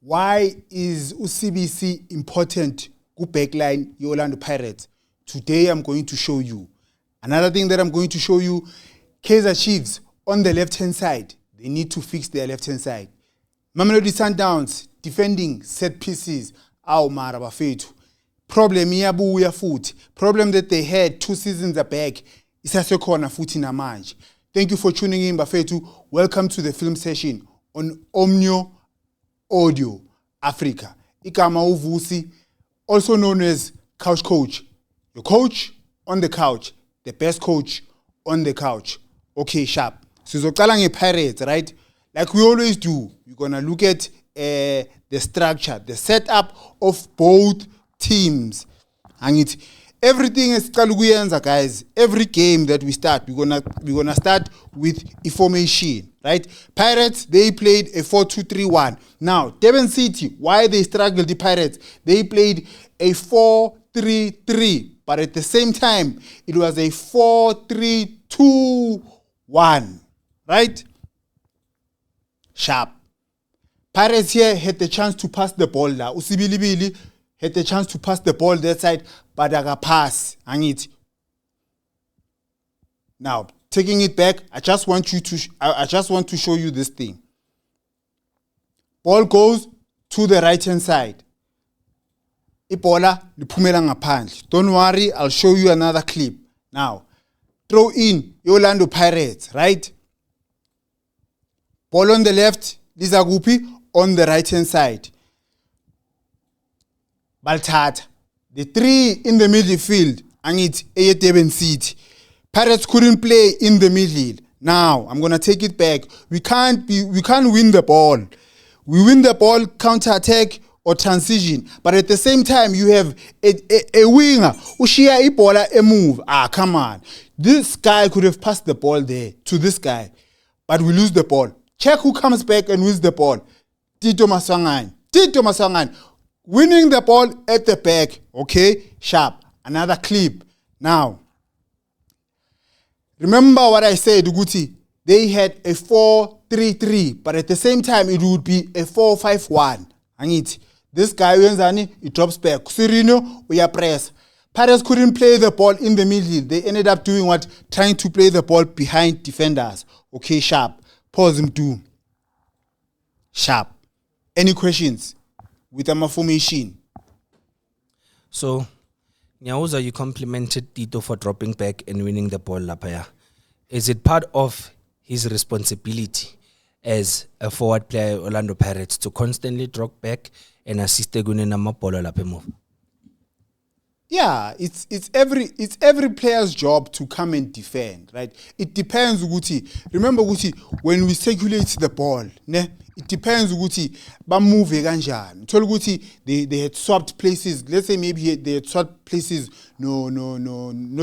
Why is UCBC important ku backline Orlando Pirates? Today I'm going to show you. Another thing that I'm going to show you, Kaizer Chiefs on the left-hand side. They need to fix their left-hand side. Mamelodi Sundowns defending set pieces. Mara bafethu. Problem iyabuya futhi. Problem that they had 2 seasons back. Isasekhona futhi namanje. Thank you for tuning in, bafethu. Welcome to the film session on Omnio Audio Africa. Igama uVusi, also known as Couch Coach. Your coach on the couch, the best coach on the couch. Okay, sharp. Sizoqala ngePirates, right? Like we always do, we're gonna look at the structure, the setup of both teams. And everything is guys. Every game that we start, we're gonna start with a formation, right? Pirates, they played a 4-2-3-1. Now, Durban City, why they struggled, the Pirates, they played a 4-3-3, but at the same time, it was a 4-3-2-1, right? Sharp. Pirates here had the chance to pass the ball now. Usibilibili had the chance to pass the ball that side, but I got pass. Now, taking it back, I just want to show you this thing. Ball goes to the right hand side. Ibola liphumela ngaphandle. Don't worry, I'll show you another clip. Now, throw in Orlando Pirates, right? Ball on the left, Liza Gupi on the right hand side. Baltata. The 3 in the midfield, and it's Durban City. Pirates couldn't play in the middle. Now, I'm going to take it back. We can't win the ball. We win the ball, counter-attack or transition. But at the same time, you have a winger. Ushia Ibola a move. Come on. This guy could have passed the ball there to this guy. But we lose the ball. Check who comes back and wins the ball. Tito Masangan. Winning the ball at the back. Okay, sharp. Another clip. Now, remember what I said, Uguti. They had a 4-3-3, but at the same time, it would be a 4-5-1. And this guy, he drops back. Sirino, we are press. Pirates couldn't play the ball in the middle. They ended up doing what? Trying to play the ball behind defenders. Okay, sharp. Pause him too. Sharp. Any questions with our formation? So, Nyauza, you complimented Tito for dropping back and winning the ball, Lapaya. Is it part of his responsibility as a forward player at Orlando Pirates to constantly drop back and assist the Gunenama Polo Lape move? Yeah, it's every player's job to come and defend, right? It depends, Uguti. Remember, Uguti, when we circulate the ball, ne? It depends, Uguti, ba move ganjan. Tell Uguti, they had swapped places. Let's say maybe they had swapped places. No,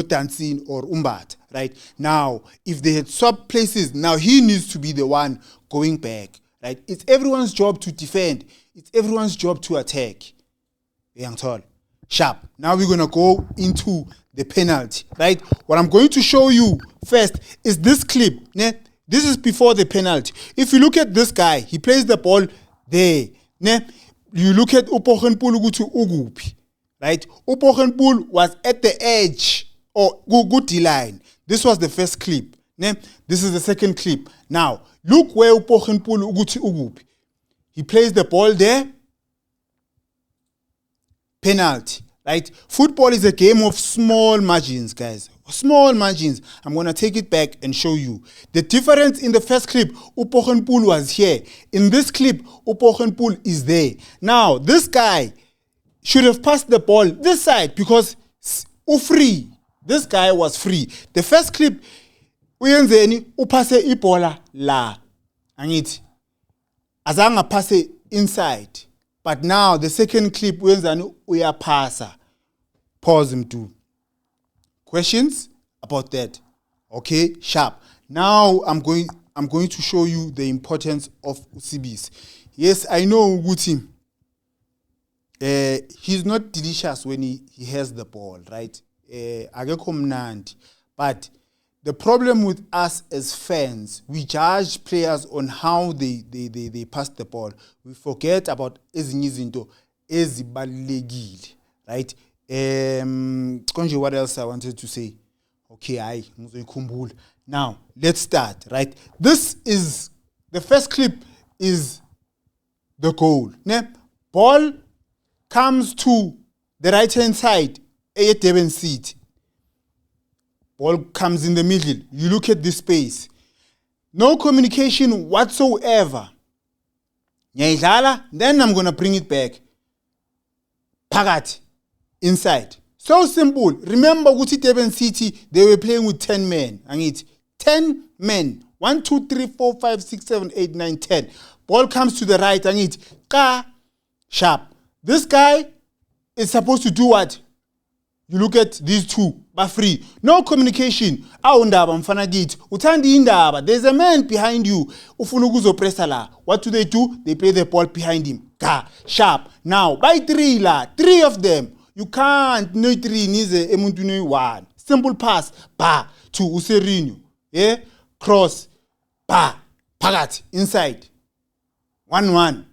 Tansin or Umbat, right? Now, if they had swapped places, now he needs to be the one going back, right? It's everyone's job to defend. It's everyone's job to attack. Young tall. Sharp. Now we're going to go into the penalty, right? What I'm going to show you first is this clip. Ne? This is before the penalty. If you look at this guy, he plays the ball there. Ne? You look at Upogenpool to Ugupi, right? Upogenpool was at the edge or good D-line. This was the first clip. Ne? This is the second clip. Now, look where Upogenpool to Ugupi. He plays the ball there. Penalty, right? Football is a game of small margins, guys. Small margins. I'm going to take it back and show you. The difference in the first clip, Upogenpool was here. In this clip, Upogenpool is there. Now, this guy should have passed the ball this side because free. This guy was free. The first clip, uyenzeni upase ibola la. Angithi azanga passe inside. But now the second clip uyenzani uyapasa. Pause him too. Questions about that? Okay, sharp. Now I'm going to show you the importance of UCBs. Yes, I know Guti. He's not delicious when he has the ball, right? But the problem with us as fans, we judge players on how they pass the ball. We forget about ezinye izinto ezibalulekile, right? Konje, what else I wanted to say? Okay, ngizoyikhumbula. Now, let's start, right? This is, the first clip is the goal. Ne? Ball comes to the right-hand side, at Durban City. Ball comes in the middle. You look at this space. No communication whatsoever. Nyayidlala, then I'm going to bring it back. Phakathi, inside. So simple. Remember, ukuthi Durban City, they were playing with 10 men. Angithi, 10 men. 1, 2, 3, 4, 5, 6, 7, 8, 9, 10. Ball comes to the right. Angithi, sharp. This guy is supposed to do what? You look at these two, but free. No communication. Awundaba mfana kithi. Uthanda indaba. There's a man behind you. Ufuna ukuzopressa la. What do? They play the ball behind him. Sharp. Now, by 3 la. 3 of them. You can't no 3 nize emuntwini 1. Simple pass. To Userinho. Yeah? Cross. Phakathi. Inside. 1-1.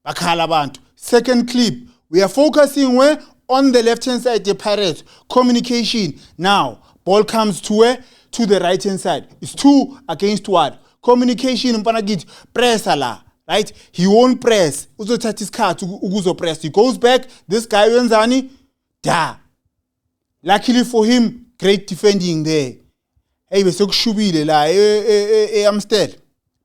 Bakhala abantu. Second clip. We are focusing where? On the left-hand side, the Pirates. Communication. Now, ball comes to where? To the right-hand side. It's 2 against 1. Communication, mpanagit, press la. Right? He won't press. Uzothatha isikhathi ukuzo press. He goes back. This guy wenzani? Luckily for him, great defending there. Hey, besokushubile la Amstel.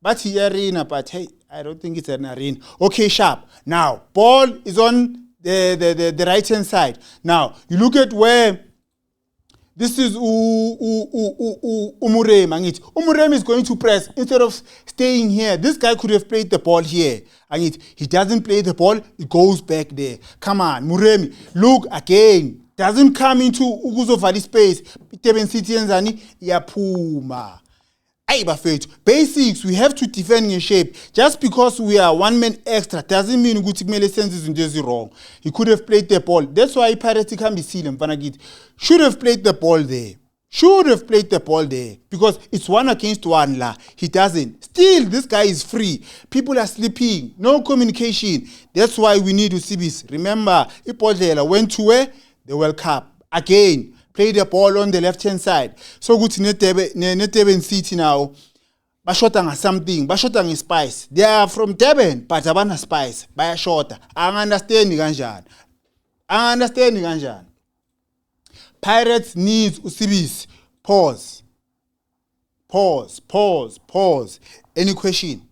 But he arena, but hey, I don't think it's an arena. Okay, sharp. Now, ball is on the right-hand side. Now, you look at where this is Umurem. Umurem is going to press instead of staying here. This guy could have played the ball here. And he doesn't play the ball, it goes back there. Come on, Muremi, look again. Doesn't come into Uguzo Valley space. Durban City enzani yaphuma. Basics, we have to defend in shape. Just because we are 1 man extra doesn't mean ukuthi kumele senze izinto wrong. He could have played the ball. That's why Pirates can be seen. Should have played the ball there. Because it's 1 against 1 la. He doesn't. Still, this guy is free. People are sleeping. No communication. That's why we need UCBs. Remember, Ipodlela went to where? The World Cup. Again. Play the ball on the left-hand side. So good to Durban City now. Bashota something. Bashota spice. They are from Durban, but abana spice. Baya shota. I understand kanjani. Pirates needs UCBs. Pause. Any question?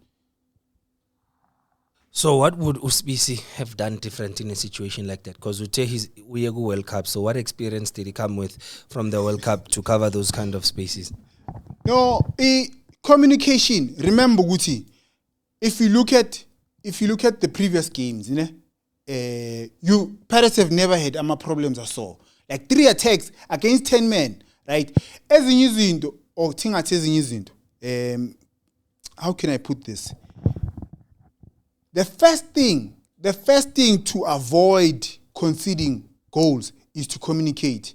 So what would Usbisi have done different in a situation like that? Because Ute he's Uyegu World Cup. So what experience did he come with from the World Cup to cover those kind of spaces? No, communication. Remember, Guti, if you look at the previous games, Pirates have never had problems at all. Like 3 attacks against 10 men, right? How can I put this? The first thing to avoid conceding goals is to communicate.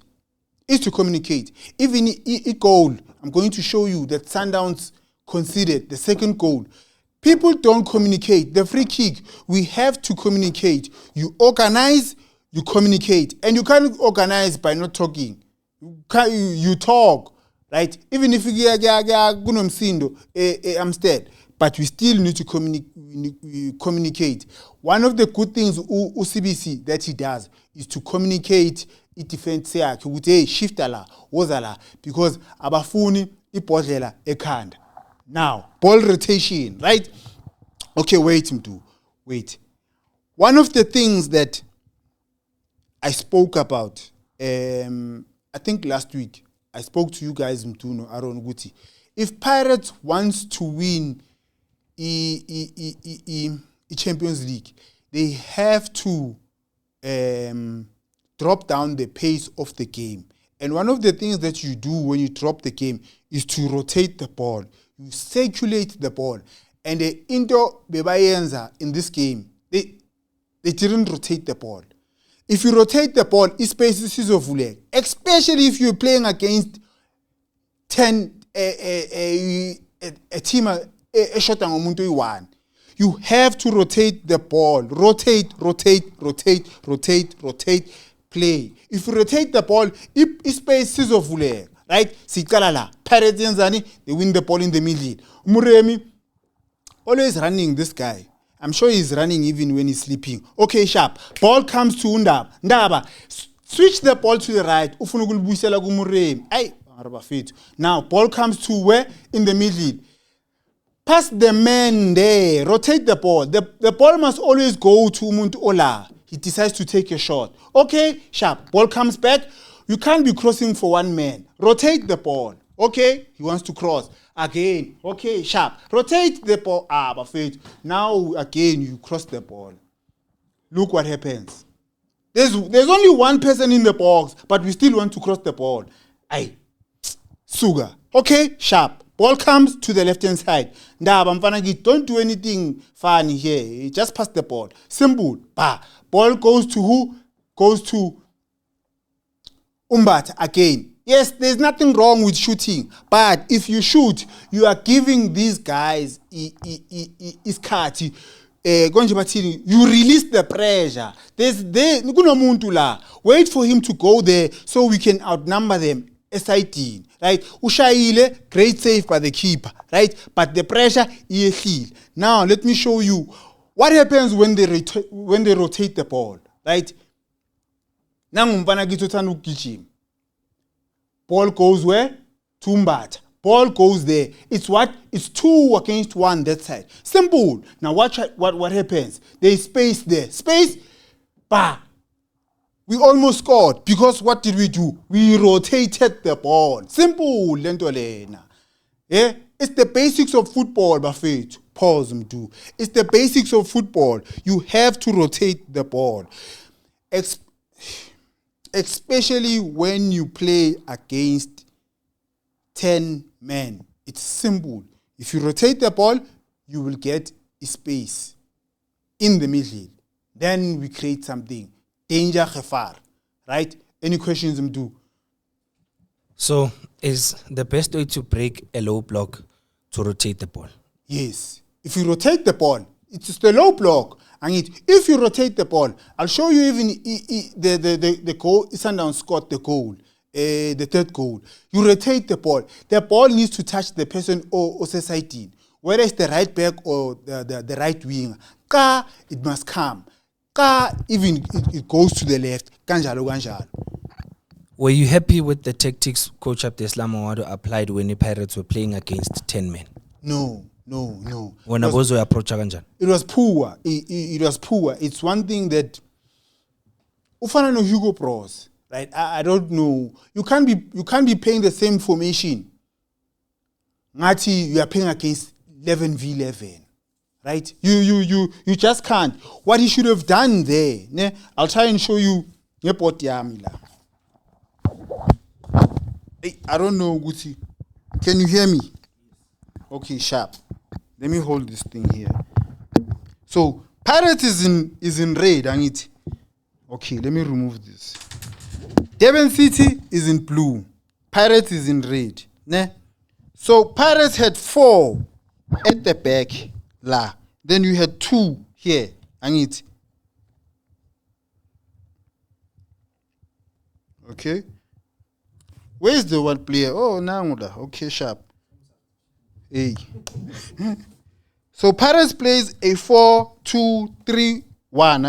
Even a goal, I'm going to show you that Sundowns conceded the second goal. People don't communicate. The free kick, we have to communicate. You organize, you communicate. And you can't organize by not talking. You talk, right? Even if you Amstead. But we still need to communicate. One of the good things UCBC that he does is to communicate defense yakhe shift la wozala because abafuni ibhodlela ekhanda. Now, ball rotation, right? Okay, wait. One of the things that I spoke about, I think last week, I spoke to you guys, Mtuno, Aaron Guti. If Pirates wants to win Champions League, they have to drop down the pace of the game. And one of the things that you do when you drop the game is to rotate the ball. You circulate the ball. And the Indo Bebayenza in this game, they didn't rotate the ball. If you rotate the ball, space is of especially if you're playing against 10 a team a shot ngomuntu oyi1. You have to rotate the ball. Rotate, play. If you rotate the ball, space sizovuleka, right? Sicala la. Pirates yenzani, they win the ball in the middle. Muremi always running, this guy. I'm sure he's running even when he's sleeping. Okay, sharp. Ball comes to Ndaba. Switch the ball to the right. Ufuna ukulibuyisela kuMuremi. Now, ball comes to where? In the middle. Pass the man there. Rotate the ball. The ball must always go to Umuntu Ola. He decides to take a shot. Okay, sharp. Ball comes back. You can't be crossing for one man. Rotate the ball. Okay, he wants to cross. Again. Okay, sharp. Rotate the ball. Buffett. Now, again, you cross the ball. Look what happens. There's only one person in the box, but we still want to cross the ball. Sugar. Okay, sharp. Ball comes to the left-hand side. Ndaba mfanaki, don't do anything funny here. Just pass the ball. Simple. Ball goes to who? Goes to Umbat again. Yes, there's nothing wrong with shooting. But if you shoot, you are giving these guys iskati. You release the pressure. Wait for him to go there so we can outnumber them. S18, right? Ushaile, great save by the keeper, right? But the pressure is now. Let me show you what happens when they rotate the ball, right? Now ball goes where? Tumbat. Ball goes there. It's what? It's 2 against 1 that side. Simple. Now watch what happens. There is space there. Space. We almost scored because what did we do? We rotated the ball. Simple, lentolena. Yeah, it's the basics of football, Buffett. Pause, do. It's the basics of football. You have to rotate the ball, especially when you play against 10 men. It's simple. If you rotate the ball, you will get a space in the middle. Then we create something. Danger Khafar, right? Any questions, Mdu? So, is the best way to break a low block to rotate the ball? Yes. If you rotate the ball, it's the low block. And if you rotate the ball, I'll show you even the goal. Sundown scored the goal, the third goal. You rotate the ball. The ball needs to touch the person or society. Whether it's the right back or the right wing, it must come. Even it goes to the left. Were you happy with the tactics Coach Abdeslam Mawado applied when the Pirates were playing against 10 men? No. When Abozo approached Kanjan? It was poor. It was poor. It's one thing that Ufana no Hugo Bros, right? I don't know. You can't be playing the same formation. Ngati, you are playing against 11v11. Right? You just can't. What he should have done there, ne? I'll try and show you. I don't know, Guti. Can you hear me? Okay, sharp. Let me hold this thing here. So Pirates is in red, and it. Okay, let me remove this. Durban City is in blue. Pirates is in red. Ne? So Pirates had 4 at the back. Then you had 2 here, and it. Okay. Where's the one player? Oh, Nanguda. Okay, sharp. Hey. So Pirates plays a 4-2-3-1,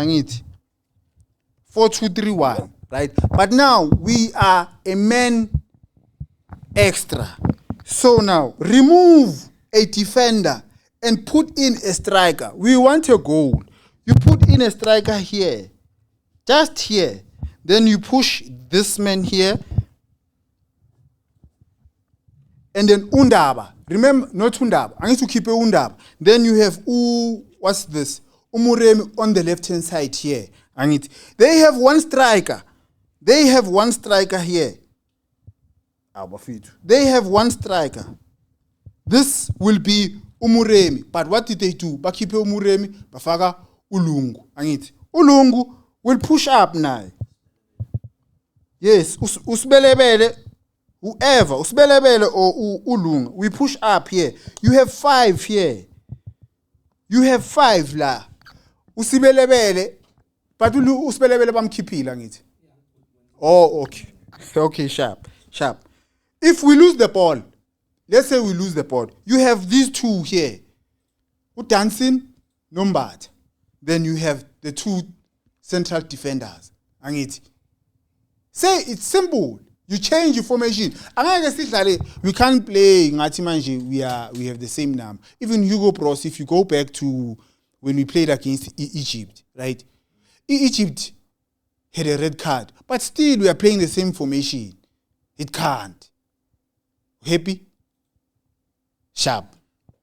and it. 4-2-3-1, right? But now we are a man extra. So now remove a defender and put in a striker. We want a goal. You put in a striker here. Just here. Then you push this man here. And then Undaba. Remember, not Undaba. I need to keep a Undaba. Then you have, what's this? Umuremi on the left-hand side here. And they have one striker. They have one striker here. They have one striker. This will be Umuremi. But what did they do? Bakipe Umuremi, Bafaga Ulungu. And Ulungu will push up now. Yes, Usbelebele whoever, usibelebele or ulunga, we push up here. You have 5 here. You have 5 la. Usibelebele, but usibelebele bamkhiphila ngithi. Oh, okay. Okay, sharp. If we lose the ball, let's say we lose the ball, you have these 2 here. Dancing, Nombat. Then you have the 2 central defenders. Angithi. Say it's simple. You change your formation. We can't play ngathi manje we have the same number. Even Hugo Bros, if you go back to when we played against Egypt, right? Egypt had a red card, but still we are playing the same formation. It can't. Happy? Sharp.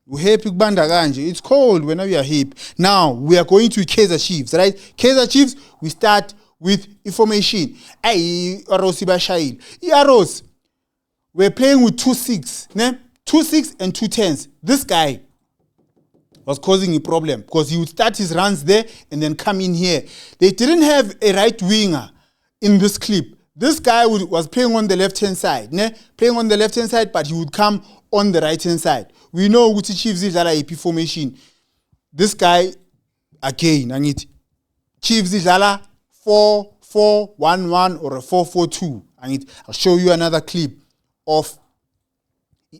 We're happy kubanda kanje. It's cold when we are hip. Now we are going to Kaizer Chiefs, right? Kaizer Chiefs, we start with information. Arrows ibashayile. Arrows, we're playing with 2-6, ne? 2-6 and 2-10s. This guy was causing a problem because he would start his runs there and then come in here. They didn't have a right winger in this clip. This guy was playing on the left-hand side, ne? Playing on the left-hand side, but he would come on the right-hand side. We know Uti Chiefs is a IP formation. This guy, again, angithi. Chiefs is 4-4-1-1 or a 4-4-2. I'll show you another clip of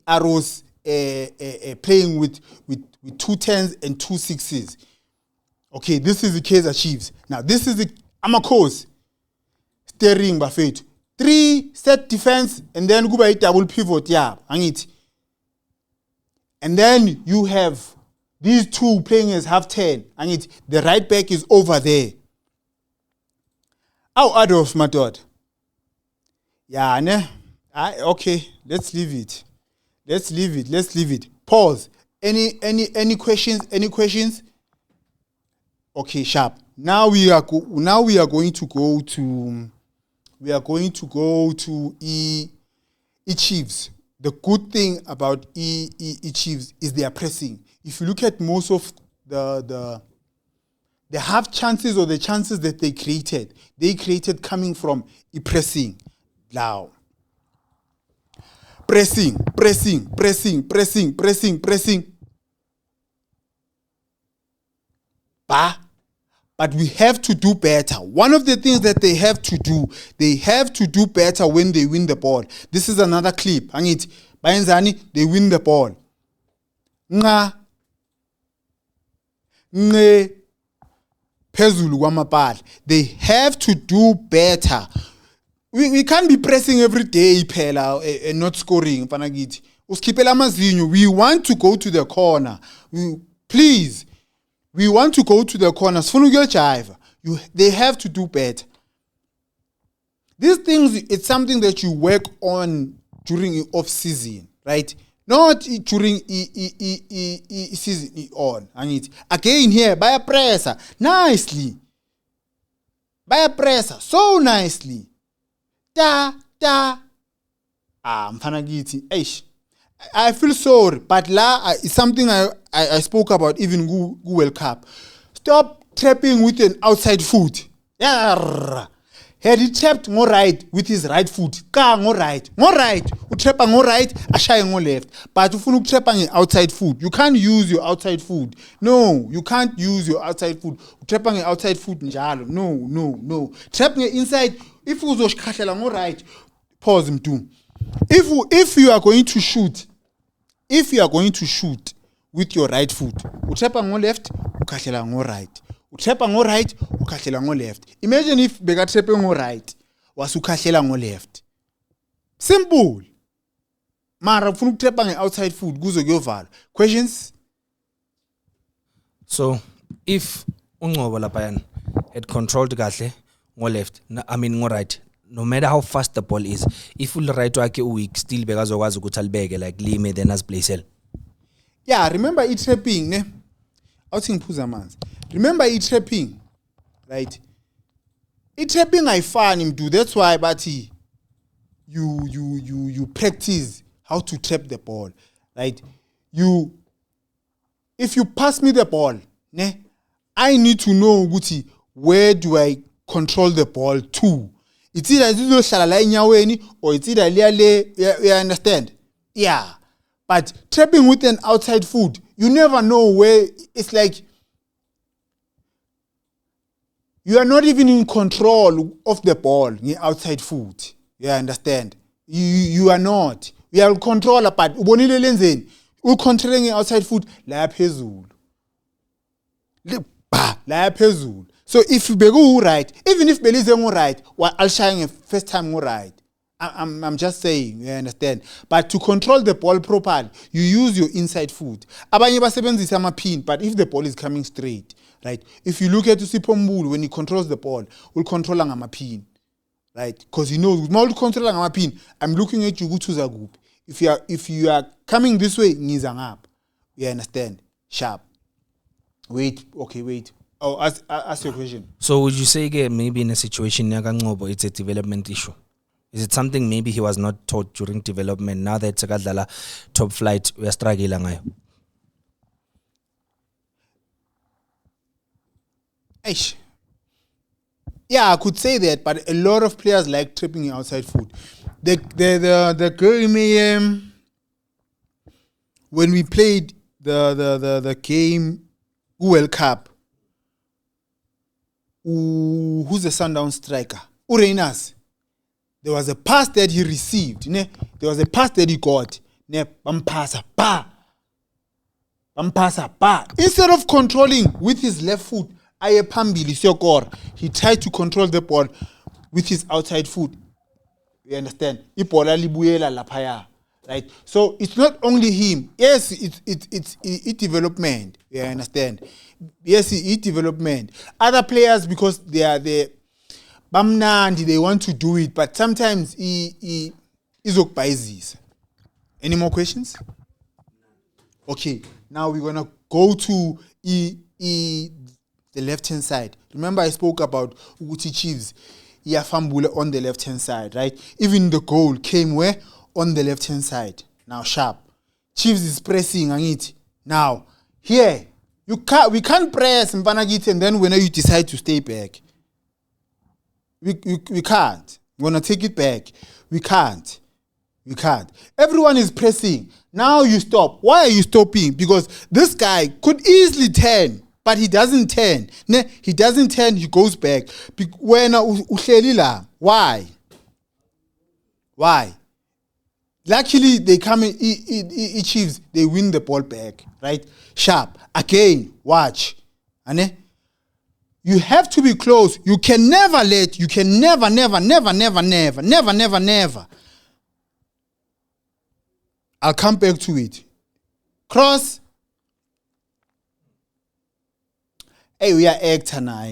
Arrows playing with 2 10s and 2 6s. Okay, this is the Kaizer Chiefs. Now, this is the Amakos steering Buffett. 3 set defense and then go by double pivot. Yeah, and then you have these 2 playing as half 10. The right back is over there. How Adolf, my dad? Yeah, ne? Okay, let's leave it. Let's leave it. Pause. Any questions? Okay, sharp. Now we are going to go to E Chiefs. The good thing about E Chiefs is their pressing. If you look at most of the half chances or the chances that they created coming from pressing. Now, pressing. But we have to do better. One of the things that they have to do better when they win the ball. This is another clip. Bayenzani, they win the ball. Phezulu kwamapala. They have to do better. We can't be pressing every day and not scoring. We want to go to the corner. Please. We want to go to the corners. They have to do better. These things, it's something that you work on during off season, right? Not during season on. Again here, by a presser, nicely. By a presser, so nicely. Mfanagiti. I feel sorry, but it's something I spoke about even Google Cup. Stop trapping with an outside foot. Yeah. Had he trapped more right with his right foot. More right. Utrappa more right, ashaya more left. But if you trapping outside foot, you can't use your outside foot. No, you can't use your outside foot. Trapping outside foot njalo. No. Trapping inside. If you uzoshkhahlela more right, pause him too. If you are going to shoot with your right foot, utrappa ngo left, ukhahlela ngo right. Utrappa ngo right, ukhahlela ngo left. Imagine if beka trappe ngo right, wasukhahlela ngo left. Simple. Mara ufuna ukutrappa nge outside foot kuzo kuyovala. Questions? So, if uNgcobo lapha had controlled kahle ngo left, ngo right, no matter how fast the ball is, if ul right wakhe weak, still bekazokwazi ukuthi alibeke like lime then as play cell. Yeah, remember trapping, ne? Outing phuza amanzi. Remember trapping, right? Trapping ayifani mdu. That's why bathi you practice how to trap the ball, right? If you pass me the ball, ne? I need to know ukuthi where do I control the ball to? It's either zizohlala la enyaweni or it's either le, you understand? Yeah. But trapping with an outside foot, you never know where. It's like you are not even in control of the ball, outside foot. You understand? You are not. You are controller, but ubonile lenzeni. U controlling outside foot la phezulu. La phezulu. So if you begu right, even if Belize right, I'll shine first time right. I'm just saying, you understand. But to control the ball properly, you use your inside foot. Abanye basebenzisa ama-pin, but if the ball is coming straight, right? If you look at Sipho Mbulu, when he controls the ball, will control ngama-pin, right? Because he knows, when control ngama-pin, I'm looking at you, kutuza group. If you are coming this way, ngiza ngapha. You understand? Sharp. Wait. Oh, ask your question. So would you say maybe in a situation it's a development issue? Is it something maybe he was not taught during development? Now that Sekadlala top flight, we are struggling. Yeah, I could say that, but a lot of players like tripping outside foot. The game when we played the game World Cup. Who's the Sundown striker? Ureinas. There was a pass that he received. There was a pass that he got. Bampasa, ba. Instead of controlling with his left foot, he tried to control the ball with his outside foot. You understand? Right? So it's not only him. Yes, it's development. You understand? Yes, it's development. Other players, because they are the bamnandi, they want to do it, but sometimes he is okbaizis. Any more questions? Okay, now we're gonna go to the left-hand side. Remember I spoke about Uguti Chiefs. Fambule on the left-hand side, right? Even the goal came where? On the left-hand side. Now sharp. Chiefs is pressing on it. Now, here, we can't press Mpanagit and then when you decide to stay back. We can't. We're gonna take it back. We can't. Everyone is pressing. Now you stop. Why are you stopping? Because this guy could easily turn, but he doesn't turn. He doesn't turn, he goes back. Why? Luckily, they come in, Chiefs, they win the ball back, right? Sharp. Again, watch. You have to be close. You can never. I'll come back to it. Cross. Hey, we are actor now.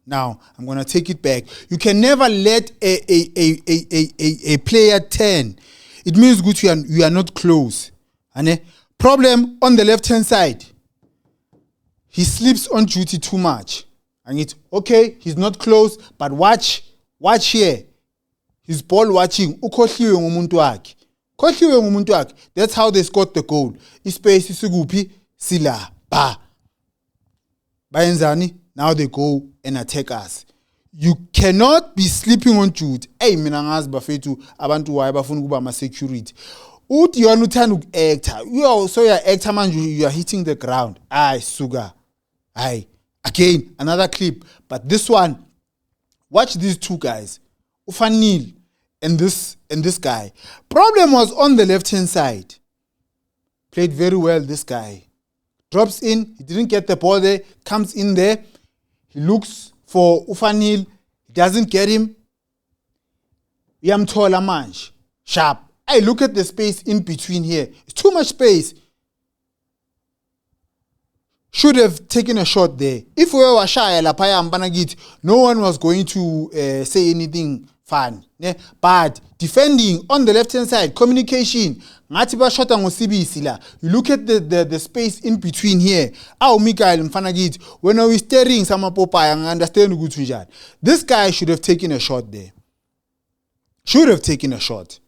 Now, I'm going to take it back. You can never let a player turn. It means good you are not close. Problem on the left-hand side. He sleeps on duty too much. And it's okay, he's not close, but watch here. His ball watching. That's how they scored the goal. Ispace isigupi sila ba. Bayenzani, now they go and attack us. You cannot be sleeping on Jude. Hey, minangas bafetu abantu waye bafuna kuba ama security. Uthi you are not actor. You also your actor man, you are hitting the ground. Aye, sugar. Aye. Again, another clip. But this one, watch these two guys. Ufanil and this guy. Problem was on the left-hand side. Played very well, this guy. Drops in, he didn't get the ball there, comes in there. He looks for Ufanil, he doesn't get him. Yamtola manch. Sharp. Hey, look at the space in between here. It's too much space. Should have taken a shot there. If we were shy, no one was going to say anything fun. But defending on the left-hand side, communication. You look at the space in between here. Mikael Mfanagit, when we staring some Popeye, I understand good. This guy should have taken a shot there. Should have taken a shot.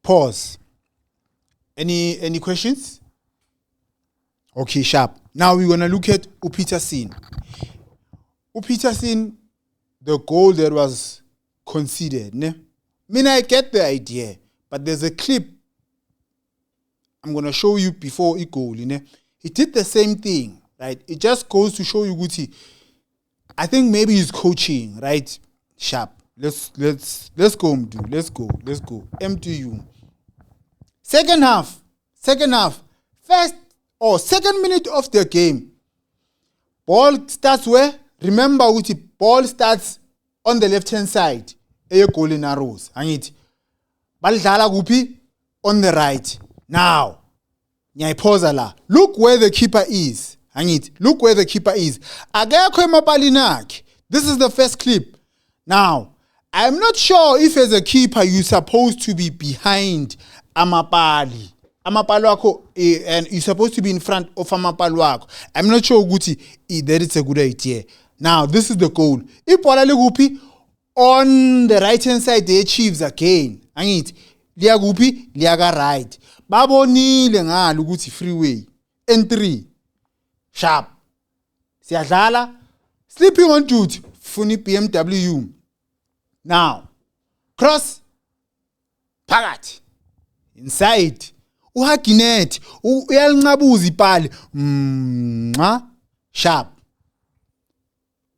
Pause. Any questions? Okay, sharp. Now we're gonna look at Upita scene. Peterson, the goal that was conceded, ne? I get the idea, but there's a clip I'm gonna show you before he goal, ne? He did the same thing, right? It just goes to show you Guti. I think maybe he's coaching, right? Sharp. Let's go, Mdu. Let's go. MTU. Second half. First or second minute of the game. Ball starts where? Remember, Guti, ball starts on the left-hand side. A goal in arrows. Angit. Ball dala gupi on the right. Now. Look where the keeper is. Look where the keeper is. This is the first clip. Now, I'm not sure if as a keeper you're supposed to be behind Amapali. And you're supposed to be in front of Amapali. I'm not sure that it's a good idea. Now, this is the goal. If on the right hand side, they achieves again. Liaga right. Babonile ngalo ukuthi freeway N3 sharp siyadlala sleeping on duty funi BMW now cross phakathi inside uHaginet uyalincabuza ipali sharp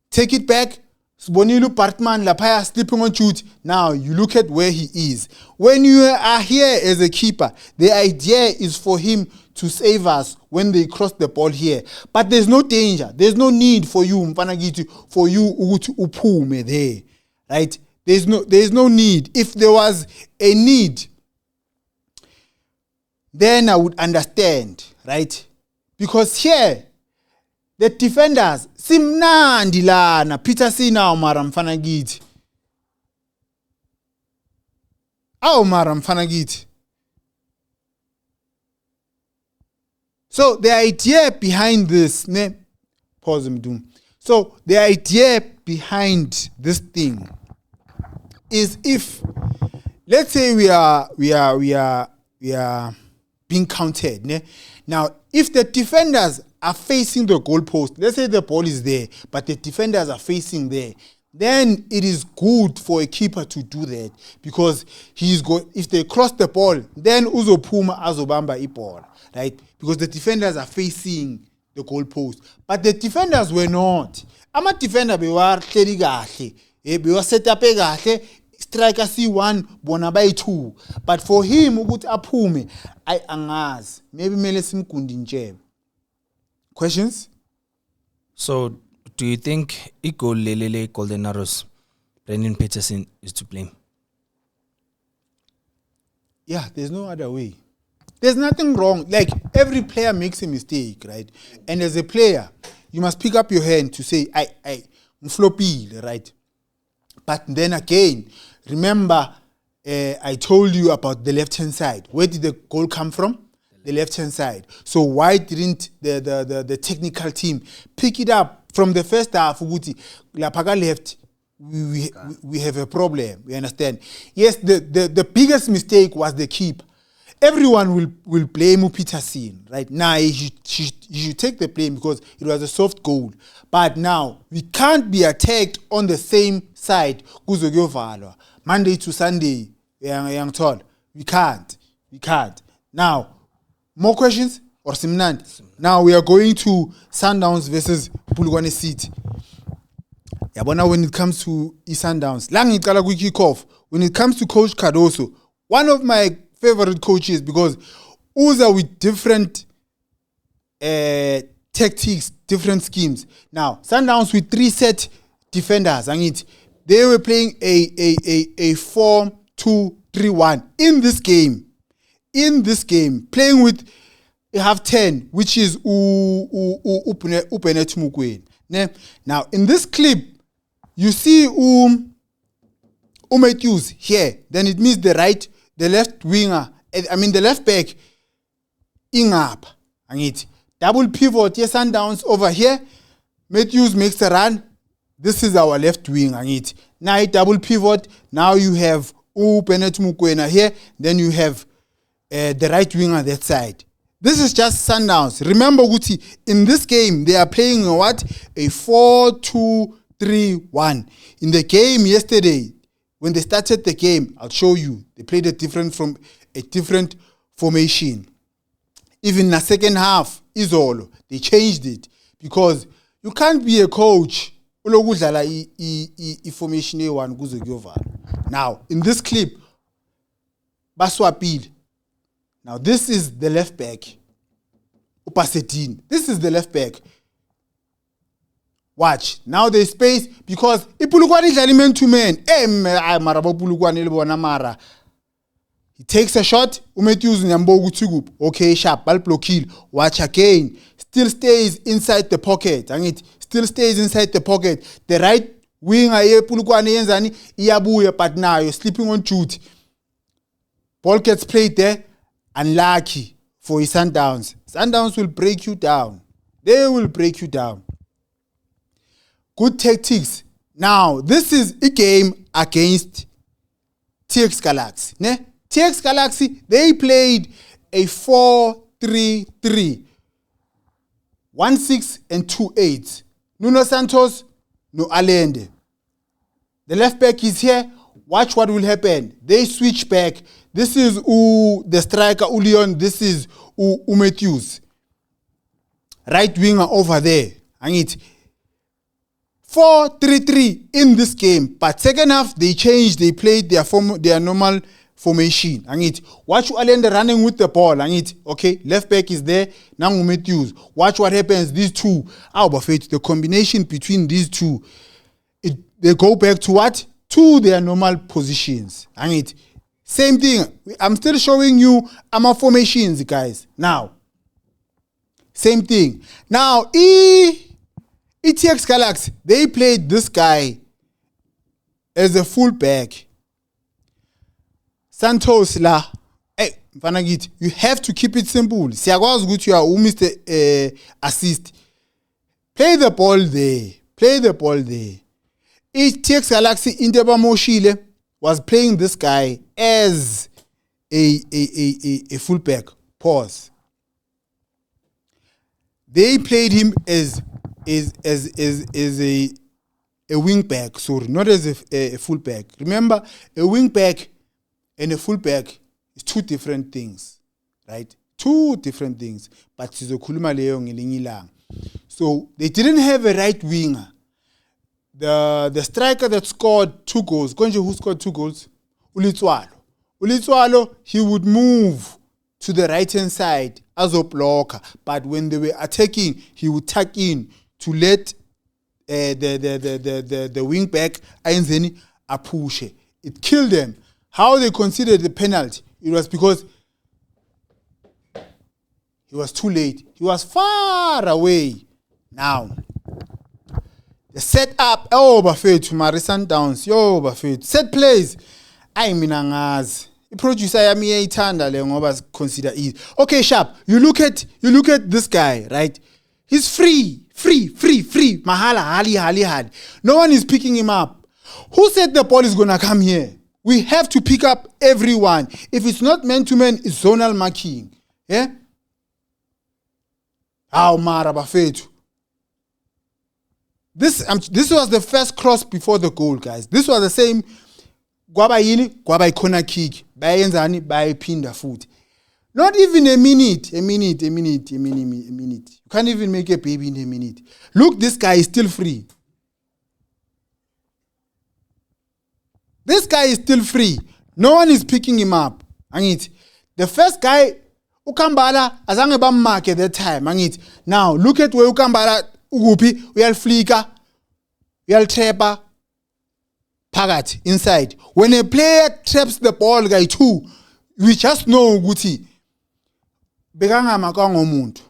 take it back. Sibonile Bartman lapha sleeping on duty. Now you look at where he is. When you are here as a keeper, the idea is for him to save us when they cross the ball here. But there's no danger. There's no need for you, Mfanagitu, for you to uphume there. Right? There's no need. If there was a need, then I would understand, right? Because here, the defenders, simnandi lana, Peterson awu mara mfana kithi. So the idea behind this, ne? Pause Mdu. So the idea behind this thing is if, let's say we are being counted, ne? Now, if the defenders are facing the goalpost, let's say the ball is there, but the defenders are facing there, then it is good for a keeper to do that because if they cross the ball, then uzophuma azobamba iball, right? Because the defenders are facing the goalpost, but the defenders were not. Ama defender bewahleli kahle, bewa set up kahle, striker C1 bona bay 2, but for him ukuthi aphume ay angazi, maybe mele simgundi nje. Questions? So, do you think Igor Lelele Golden Arrows, Brendan Peterson is to blame? Yeah, there's no other way. There's nothing wrong. Like, every player makes a mistake, right? And as a player, you must pick up your hand to say, I'm floppy, right? But then again, remember, I told you about the left-hand side. Where did the goal come from? The left-hand side. So why didn't the technical team pick it up from the first half? Lapaga left. We have a problem. We understand. Yes, the biggest mistake was the keeper. Everyone will blame Peterson, right? Now you should take the blame because it was a soft goal. But now we can't be attacked on the same side. Monday to Sunday, young tall. We can't. Now, more questions or Simnand? Now we are going to Sundowns versus Bulugwane City. Yabona, when it comes to Sundowns, kick off. When it comes to Coach Cardoso, one of my favorite coaches because Uza with different tactics, different schemes. Now, Sundowns with 3 set defenders, and they were playing a 4-2-3-1 in this game. Playing with a half 10, which is Upenet Mukwene. Now, in this clip, you see Matthews here. Then it means the left winger, the left back, up. And double pivot, yes, Sundowns over here. Matthews makes a run. This is our left wing. And now double pivot. Now you have Upenet Mukwene here. Then you have the right wing on that side. This is just Sundowns. Remember, Guti, in this game, they are playing a 4-2-3-1. 4-3-1. In the game yesterday, when they started the game, I'll show you. They played a different formation. Even in the second half, they changed it because you can't be a coach. Formation Now, in this clip, Baswapil. Now, this is the left back. Upasetin. This is the left back. Watch. Now there's space because Ipulukwani is man to man. He takes a shot. Okay, sharp. Ball block kill. Watch again. Still stays inside the pocket. And it still stays inside the pocket. The right winger Ipulukwani yenzani iyabuya, but now you're sleeping on shoot. Ball gets played there. Unlucky for his Sundowns. Sundowns will break you down. They will break you down. Good tactics. Now, this is a game against TX Galaxy. Ne? TX Galaxy, they played a 4-3-3. 1-6 and 2-8. Nuno Santos, no Allende. The left back is here. Watch what will happen. They switch back. This is the striker, Leon. This is Matthews. Right winger over there. And it 4-3-3 in this game. But second half, they changed. They played their normal formation. And it watch Allende running with the ball. And it okay, left back is there. Now Matthews. Watch what happens. These two. The combination between these two, they go back to what? To their normal positions. And it same thing. I'm still showing you our formations, guys. Now, same thing. Now, ETX Galaxy, they played this guy as a fullback. Santos la. Hey, Vanagit, you have to keep it simple. Siagwas good you are who missed assist. Play the ball there. Play the ball there. ETX Galaxy Indeba Moshile was playing this guy as a fullback. Pause. They played him as a wing back, sorry, not as a fullback. Remember, a wing back and a fullback is two different things, right? Two different things. But so they didn't have a right winger. The striker that scored 2 goals, who scored 2 goals? Ulitswalo, he would move to the right hand side as a blocker, but when they were attacking, he would tuck in to let the wing back Ainzeni push. It killed them. How they considered the penalty? It was because he was too late. He was far away. Now, the set up, Bafet, Mari Sundowns, Bafet. Set plays. I mean, the producer yami ithanda le ngoba consider easy. Okay, sharp. You look at this guy, right? He's free. Mahala, hali. No one is picking him up. Who said the ball is gonna come here? We have to pick up everyone. If it's not man to man, it's zonal marking. Yeah? Mara Bafetu. This was the first cross before the goal, guys. This was the same. Gwaba corner kick. Bayenzani, by pinda foot. Not even a minute. You can't even make a baby in a minute. Look, this guy is still free. This guy is still free. No one is picking him up. The first guy, Ukambala, azange bammark at that time. Now, look at where Ukambala, Ugupi, uyal flicker, uyal trapper, Pagat inside. When a player traps the ball, guy too, we just know Guti. Beganga makango muntu.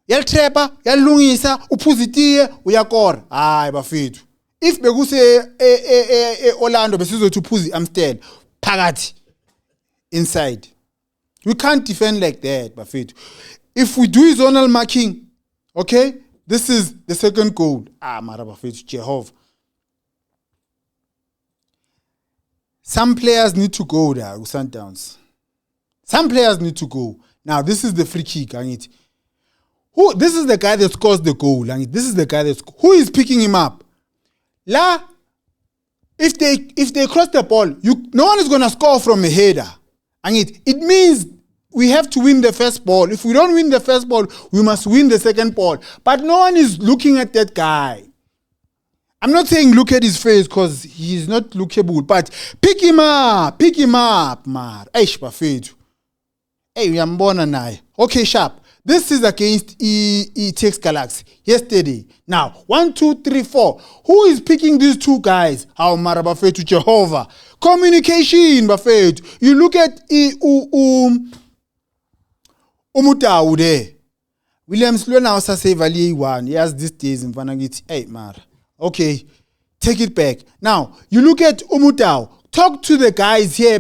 Yal trapper, yal lungisa, upuzitie, uyakor. Bafethu. If beguse Orlando besizo to Puzi Amstead, Pagat inside. We can't defend like that, Bafethu. If we do zonal marking, okay, this is the second goal. Mara Bafethu, Jehovah. Some players need to go there, Sundowns. Some players need to go. Now, this is the free kick. This is the guy that scores the goal. This is the guy who is picking him up. La, if they cross the ball, no one is gonna score from a header. And it means we have to win the first ball. If we don't win the first ball, we must win the second ball. But no one is looking at that guy. I'm not saying look at his face because he's not lookable, but pick him up, mar. Eish bafethu. Hey, uyambona naye. Okay, sharp. This is against ETX Galaxy yesterday. Now, 1, 2, 3, 4. Who is picking these two guys? How mara bafethu Jehovah. Communication bafethu. You look at Umutau there. Williams Lona also say value 1. He has these days in Vanagit. Hey, mar. Okay, take it back. Now, you look at Umutau. Talk to the guys here.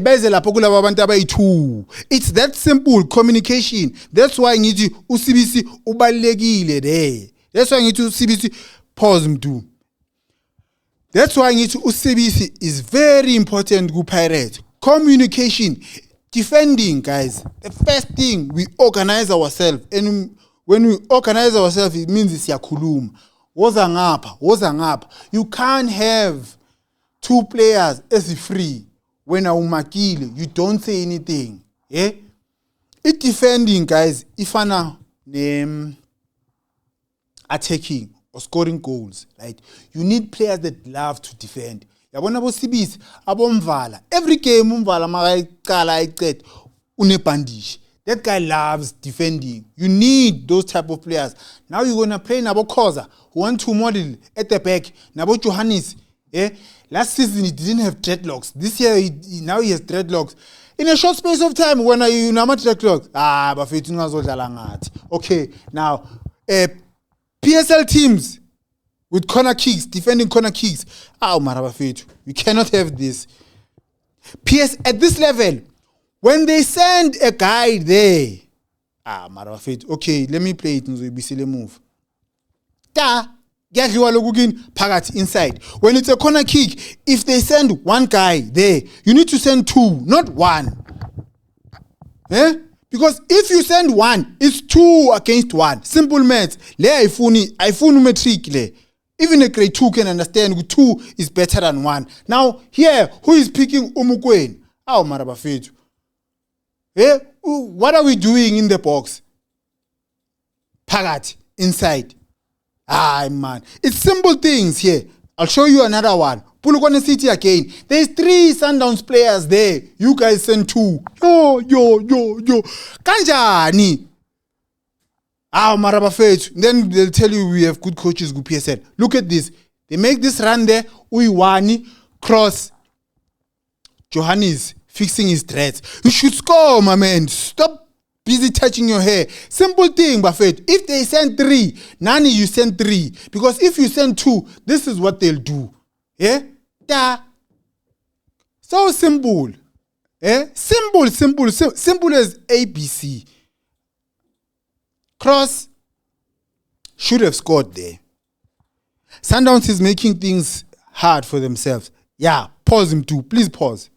It's that simple communication. That's why I need you UCBC ubalekile there. That's why I need to UCBC pause mdu. That's why I need to UCBC is very important to Pirates. Communication, defending, guys. The first thing we organize ourselves, and when we organize ourselves, it means it's yakulum. Wozangapa. You can't have two players as free when umakile. You don't say anything. Yeah? It defending, guys. If I name attacking or scoring goals, right? You need players that love to defend. Yabona bo CBs, abomvala. Every game umvala makayicala ayiqeda unebandish. That guy loves defending. You need those type of players. Now you're gonna play Nabo Koza, who want to model at the back. Nabo Johannes. Yeah? Last season he didn't have dreadlocks. This year now he has dreadlocks. In a short space of time, when are you now dreadlocks? Okay, now PSL teams with corner kicks, defending corner kicks. We cannot have this. At this level, when they send a guy there, okay, let me play it. Move. Inside. When it's a corner kick, if they send one guy there, you need to send two, not one. Eh? Because if you send one, it's 2 against 1. Simple maths. Even a grade 2 can understand 2 is better than 1. Now, here, who is picking Umukwen? Marabafetu. Eh? What are we doing in the box? Pagat, inside. Man. It's simple things here. I'll show you another one. Polokwane City again. There's 3 Sundowns players there. You guys send 2. Yo. Kanjani. Marabafetu. Then they'll tell you we have good coaches, good PSL. Look at this. They make this run there. Uiwani, cross. Johannes fixing his threats. You should score, my man. Stop busy touching your hair. Simple thing, Buffett. If they send 3, Nani, you send 3. Because if you send 2, this is what they'll do. Yeah? So simple. Eh? Simple as ABC. Cross should have scored there. Sundowns is making things hard for themselves. Yeah, pause him too. Please pause.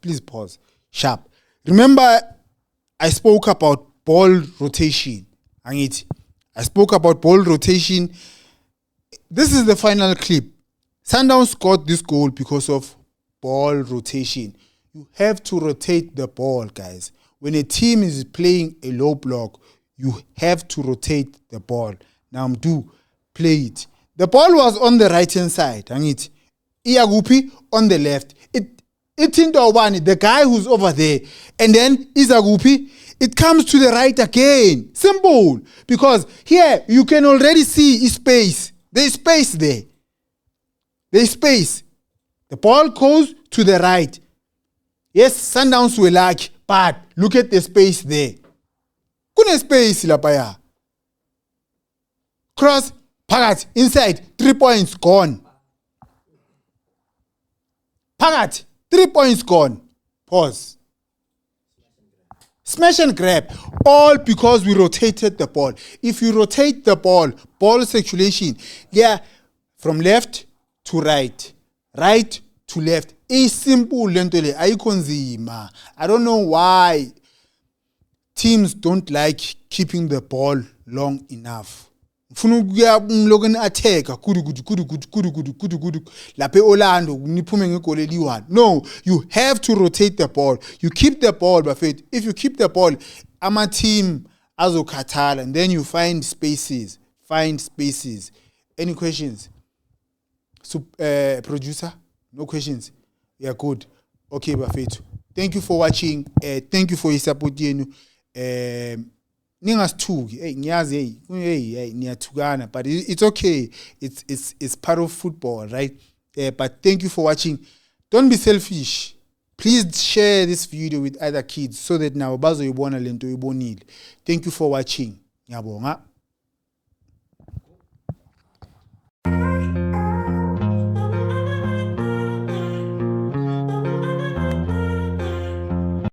Sharp. Remember, I spoke about ball rotation. I spoke about ball rotation. This is the final clip. Sundowns scored this goal because of ball rotation. You have to rotate the ball, guys. When a team is playing a low block, you have to rotate the ball. Now, play it. The ball was on the right-hand side. Iyagupi on the left. It's into Obani, the guy who's over there. And then Izagupi, it comes to the right again. Simple. Because here, you can already see space. There's space there. There's space. The ball goes to the right. Yes, Sundowns were lucky, but look at the space there. Kuna space lapaya. Cross, Pagat, inside, 3 points, gone. Pagat, 3 points, gone. Pause. Smash and grab. All because we rotated the ball. If you rotate the ball circulation, yeah, from left to right, right to left. It's simple, lentole. I don't know why teams don't like keeping the ball long enough. Funa ukuya ngilokho attack kudu lapha eOrlando niphume ngegoli eli1. No, you have to rotate the ball. You keep the ball, Bafethu. If you keep the ball, ama team azokhathala, and then you find spaces. Any questions? So, producer, no questions. Yeah, good. Okay, Bafethu. Thank you for watching. Thank you for your support yenu. Ningasithuki, ngiyazi niyathukana, but it's okay. It's part of football, right? But thank you for watching. Don't be selfish. Please share this video with other kids so that now bazoyibona lento ibonile. Thank you for watching. Ngiyabonga.